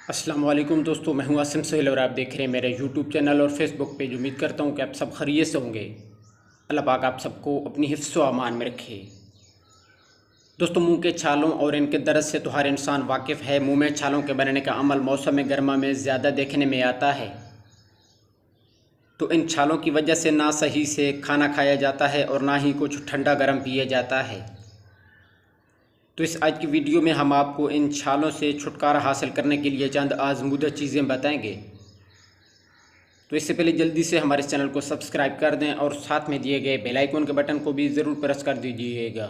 अस्सलाम वालेकुम दोस्तों, मैं हूं आसिम सोहेल और आप देख रहे हैं मेरे यूट्यूब चैनल और फेसबुक पेज। उम्मीद करता हूं कि आप सब खैरियत से होंगे। अल्लाह पाक आप सबको अपनी हिफ्ज़ व अमान में रखे। दोस्तों, मुंह के छालों और इनके दर्द से तो हर इंसान वाकिफ़ है। मुंह में छालों के बनने का अमल मौसम गर्मा में ज़्यादा देखने में आता है। तो इन छालों की वजह से ना सही से खाना खाया जाता है और ना ही कुछ ठंडा गर्म पिया जाता है। तो इस आज की वीडियो में हम आपको इन छालों से छुटकारा हासिल करने के लिए चंद आज़मूदा चीज़ें बताएंगे। तो इससे पहले जल्दी से हमारे चैनल को सब्सक्राइब कर दें और साथ में दिए गए बेल आइकन के बटन को भी ज़रूर प्रेस कर दीजिएगा।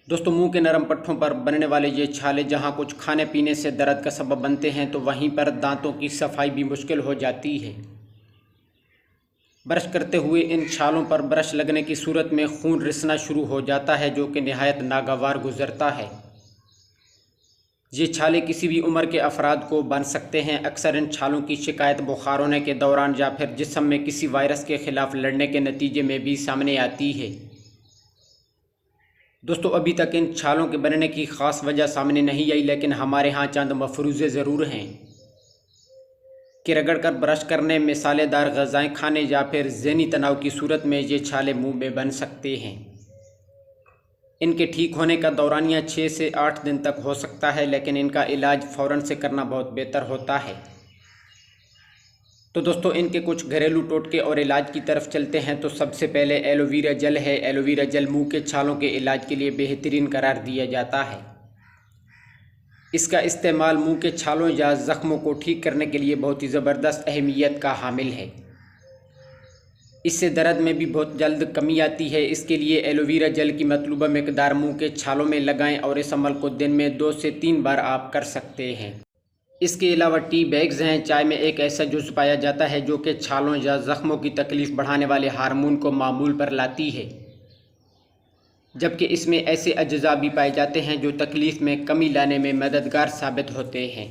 दोस्तों, मुंह के नरम पट्टों पर बनने वाले ये छाले जहां कुछ खाने पीने से दर्द का सबब बनते हैं, तो वहीं पर दांतों की सफाई भी मुश्किल हो जाती है। ब्रश करते हुए इन छालों पर ब्रश लगने की सूरत में खून रिसना शुरू हो जाता है, जो कि नहायत नागवार गुजरता है। ये छाले किसी भी उम्र के अफराद को बन सकते हैं। अक्सर इन छालों की शिकायत बुखार होने के दौरान या फिर जिस्म में किसी वायरस के ख़िलाफ़ लड़ने के नतीजे में भी सामने आती है। दोस्तों, अभी तक इन छालों के बनने की ख़ास वजह सामने नहीं आई, लेकिन हमारे यहाँ चंद मफरूज़े ज़रूर हैं कि रगड़ कर ब्रश करने, मसालेदार ग़ज़ाएँ खाने या फिर ज़हनी तनाव की सूरत में ये छाले मुँह में बन सकते हैं। इनके ठीक होने का दौरानिया 6 से 8 दिन तक हो सकता है, लेकिन इनका इलाज फ़ौरन से करना बहुत बेहतर होता है। तो दोस्तों, इनके कुछ घरेलू टोटके और इलाज की तरफ चलते हैं। तो सबसे पहले एलोवेरा जेल है। एलोवेरा जेल मुंह के छालों के इलाज के लिए बेहतरीन करार दिया जाता है। इसका इस्तेमाल मुंह के छालों या ज़ख्मों को ठीक करने के लिए बहुत ही ज़बरदस्त अहमियत का हामिल है। इससे दर्द में भी बहुत जल्द कमी आती है। इसके लिए एलोवेरा जेल की मतलूबा मिकदार मुंह के छालों में लगाएं और इस अमल को दिन में 2 से 3 बार आप कर सकते हैं। इसके अलावा टी बैग्स हैं। चाय में एक ऐसा जुज़ पाया जाता है जो कि छालों या ज़ख्मों की तकलीफ़ बढ़ाने वाले हार्मोन को मामूल पर लाती है, जबकि इसमें ऐसे अज्जा भी पाए जाते हैं जो तकलीफ़ में कमी लाने में मददगार साबित होते हैं।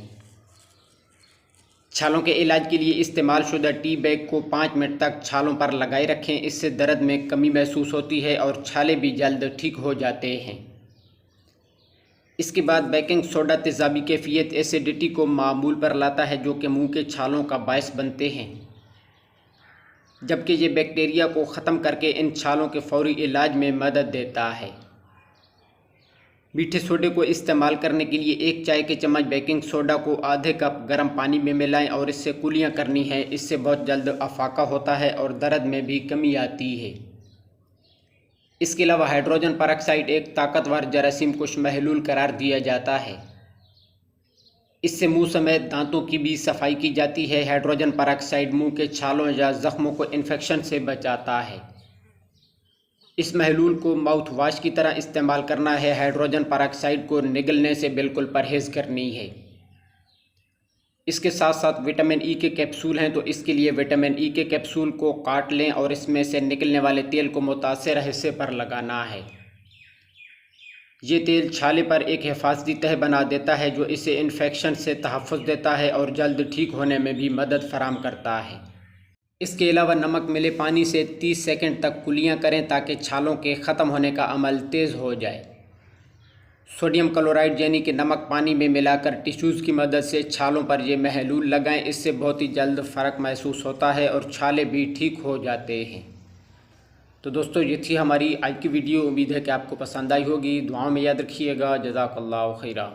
छालों के इलाज के लिए इस्तेमाल शुदा टी बैग को 5 मिनट तक छालों पर लगाए रखें। इससे दर्द में कमी महसूस होती है और छाले भी जल्द ठीक हो जाते हैं। इसके बाद बेकिंग सोडा तेज़ाबी कैफियत एसिडिटी को मामूल पर लाता है, जो कि मुंह के छालों का बायस बनते हैं, जबकि ये बैक्टीरिया को ख़त्म करके इन छालों के फौरी इलाज में मदद देता है। मीठे सोडे को इस्तेमाल करने के लिए 1 चाय के चम्मच बेकिंग सोडा को आधे कप गर्म पानी में मिलाएं और इससे कुलियाँ करनी है। इससे बहुत जल्द अफाका होता है और दर्द में भी कमी आती है। इसके अलावा हाइड्रोजन परऑक्साइड एक ताकतवर जरासीम कुश महलूल करार दिया जाता है। इससे मुंह समेत दांतों की भी सफाई की जाती है। हाइड्रोजन परऑक्साइड मुंह के छालों या ज़ख्मों को इन्फेक्शन से बचाता है। इस महलूल को माउथ वाश की तरह इस्तेमाल करना है। हाइड्रोजन परऑक्साइड को निगलने से बिल्कुल परहेज़ करनी है। इसके साथ साथ विटामिन ई के कैप्सूल हैं, तो इसके लिए विटामिन ई के कैप्सूल को काट लें और इसमें से निकलने वाले तेल को मुतासिर हिस्से पर लगाना है। ये तेल छाले पर एक हिफाजती तह बना देता है, जो इसे इन्फेक्शन से तहफ़्फ़ुज़ देता है और जल्द ठीक होने में भी मदद फराहम करता है। इसके अलावा नमक मिले पानी से 30 सेकंड तक कुलियाँ करें ताकि छालों के ख़त्म होने का अमल तेज़ हो जाए। सोडियम क्लोराइड यानी कि नमक पानी में मिलाकर टिश्यूज़ की मदद से छालों पर यह महलूल लगाएं। इससे बहुत ही जल्द फ़र्क महसूस होता है और छाले भी ठीक हो जाते हैं। तो दोस्तों, ये थी हमारी आज की वीडियो। उम्मीद है कि आपको पसंद आई होगी। दुआओं में याद रखिएगा। जज़ाकल्लाहु खैरा।